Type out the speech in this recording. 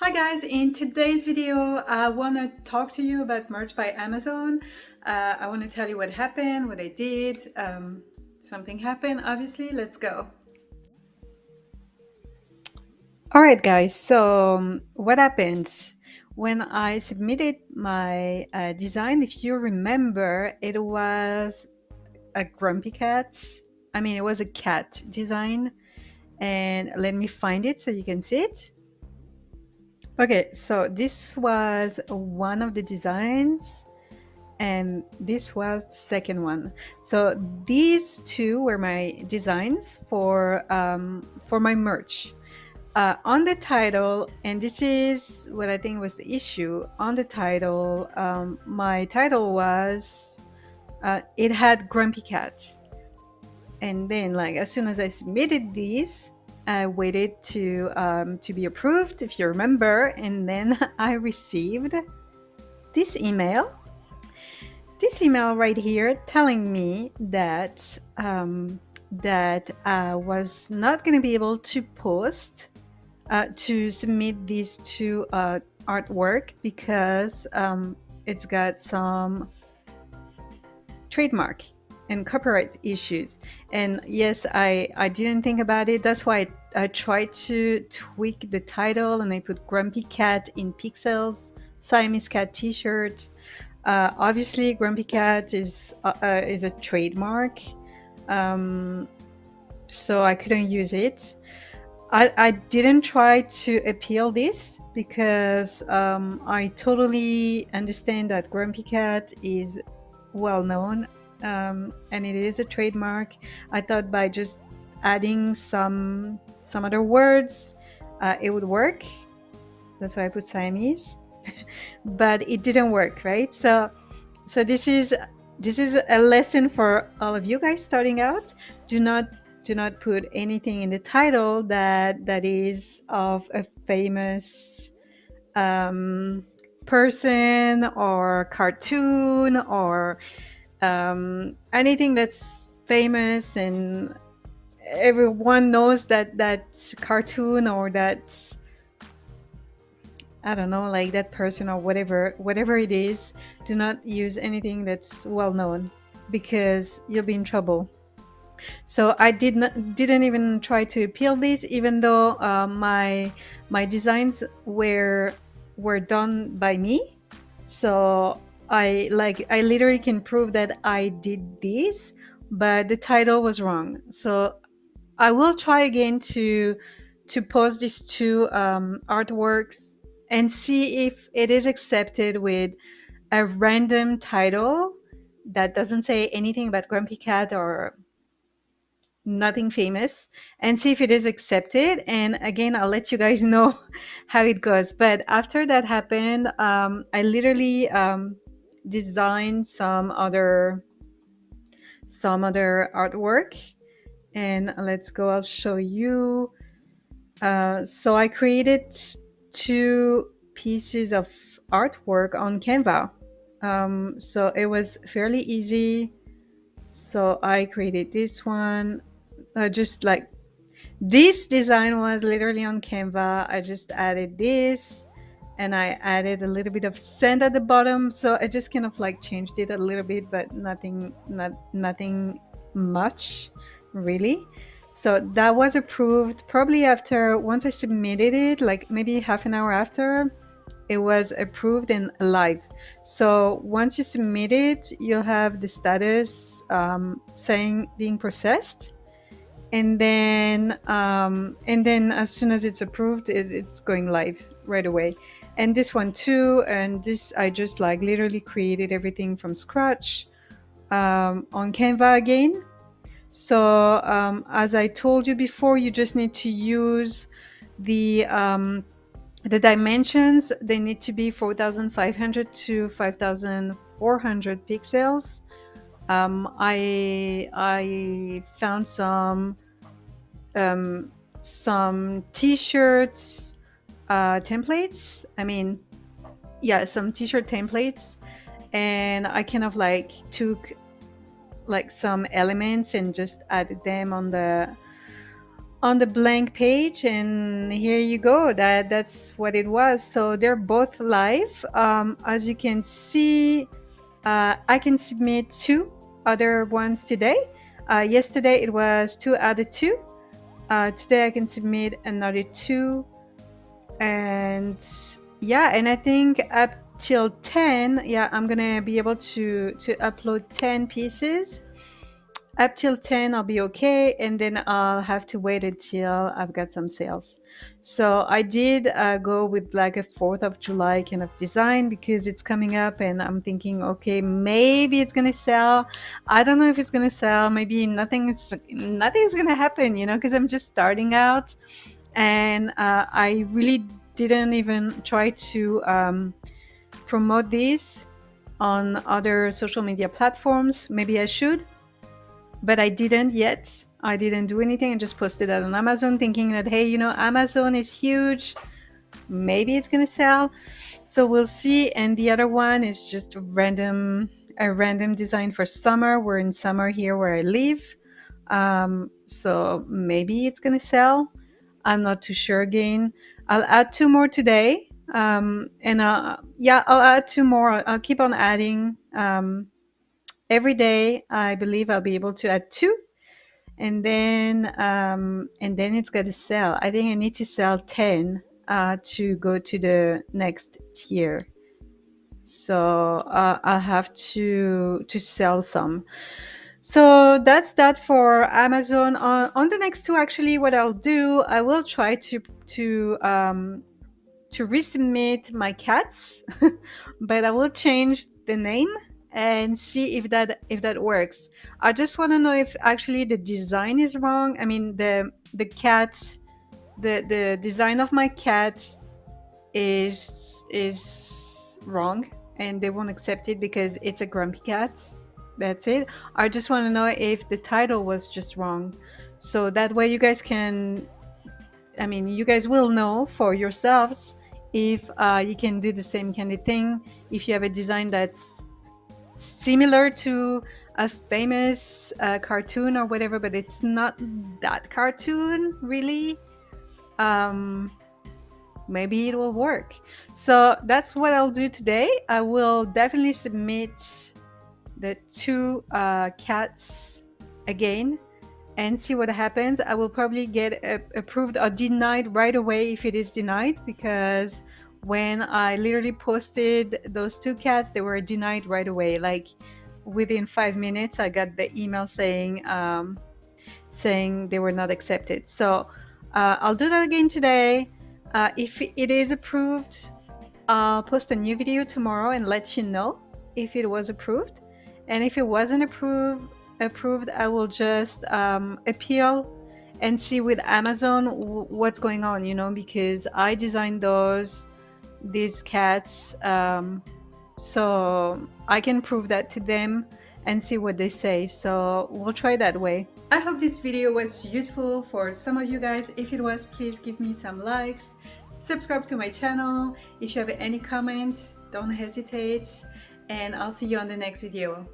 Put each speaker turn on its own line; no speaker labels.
Hi guys, in today's video I want to talk to you about merch by Amazon. I want to tell you what happened, what I did. Something happened, obviously. Let's go. All right, guys. What happens when I submitted my design? If you remember, it was a grumpy cat. I mean, it was a cat design. And let me find it so you can see it. Okay, so this was one of the designs, and this was the second one. So these two were my designs for my merch. On the title, and this is what I think was the issue. On the title, my title was it had Grumpy Cat, and then like as soon as I submitted these, I waited to be approved, if you remember, and then I received this email right here telling me that I was not going to be able to post to submit these two artwork because it's got some trademark and copyright issues. And yes, I didn't think about it. That's why I tried to tweak the title, and I put Grumpy Cat in pixels, Siamese Cat t-shirt. Obviously, Grumpy Cat is a trademark, um, so I couldn't use it. I didn't try to appeal this because I totally understand that Grumpy Cat is well known, and it is a trademark. I thought by just adding some other words, it would work. That's why I put Siamese, but it didn't work, right? So this is a lesson for all of you guys starting out. Do not put anything in the title that is of a famous um, person or cartoon or anything that's famous and everyone knows that cartoon or that, I don't know, like that person or whatever it is. Do not use anything that's well known because you'll be in trouble. So I didn't even try to appeal this, even though my designs were done by me. So I literally can prove that I did this, but the title was wrong. So I will try again to post these two artworks and see if it is accepted with a random title that doesn't say anything about Grumpy Cat or nothing famous, and see if it is accepted. And again, I'll let you guys know how it goes. But after that happened, I literally designed some other artwork, and let's go, I'll show you. So I created two pieces of artwork on Canva. So it was fairly easy. So I created this one. Just like this design was literally on Canva. I just added this, and I added a little bit of sand at the bottom. So I just kind of like changed it a little bit, but nothing much really. So that was approved probably after, once I submitted it, like maybe half an hour after, it was approved and live. So once you submit it, you'll have the status saying being processed, and then as soon as it's approved, it's going live right away. And this one too, and this I just like literally created everything from scratch on Canva again. So as I told you before, you just need to use the dimensions. They need to be 4500 to 5400 pixels. I found some t-shirts templates. I mean, yeah, some t-shirt templates, and I kind of like took like some elements and just added them on the blank page, and here you go. That's what it was. So they're both live. As you can see, I can submit 2 other ones today. Yesterday it was 2 out of 2. Today I can submit another 2, and yeah, and I think up till 10, yeah, I'm gonna be able to upload 10 pieces. Up till 10 I'll be okay, and then I'll have to wait until I've got some sales. So I did go with like a 4th of July kind of design because it's coming up, and I'm thinking, okay, maybe it's gonna sell. I don't know if it's gonna sell. Maybe nothing's gonna happen, you know, because I'm just starting out, and I really didn't even try to promote this on other social media platforms. Maybe I should, but I didn't yet. I didn't do anything. I just posted that on Amazon, thinking that, hey, you know, Amazon is huge. Maybe it's gonna sell. So we'll see. And the other one is just a random design for summer. We're in summer here where I live. So maybe it's gonna sell. I'm not too sure again. I'll add 2 more today. And yeah, I'll add 2 more. I'll keep on adding. Every day, I believe I'll be able to add 2, and then it's got to sell. I think I need to sell 10 to go to the next tier. So I'll have to sell some. So that's that for Amazon. On the next 2, actually, what I'll do, I will try to resubmit my cats, but I will change the name and see if that works. I just want to know if actually the design is wrong. I mean, the cat, the design of my cat is wrong, and they won't accept it because it's a grumpy cat. That's it. I just want to know if the title was just wrong, so that way you guys can, I mean, you guys will know for yourselves if you can do the same kind of thing. If you have a design that's similar to a famous cartoon or whatever, but it's not that cartoon really, maybe it will work. So that's what I'll do today. I will definitely submit the 2 cats again and see what happens. I will probably get approved or denied right away if it is denied, because when I literally posted those 2 cats, they were denied right away. Like within 5 minutes, I got the email saying they were not accepted. So I'll do that again today. If it is approved, I'll post a new video tomorrow and let you know if it was approved. And if it wasn't approved, I will just appeal and see with Amazon what's going on, you know, because I designed these cats, so I can prove that to them and see what they say. So we'll try that way. I hope this video was useful for some of you guys. If it was, please give me some likes, subscribe to my channel. If you have any comments, don't hesitate, and I'll see you on the next video.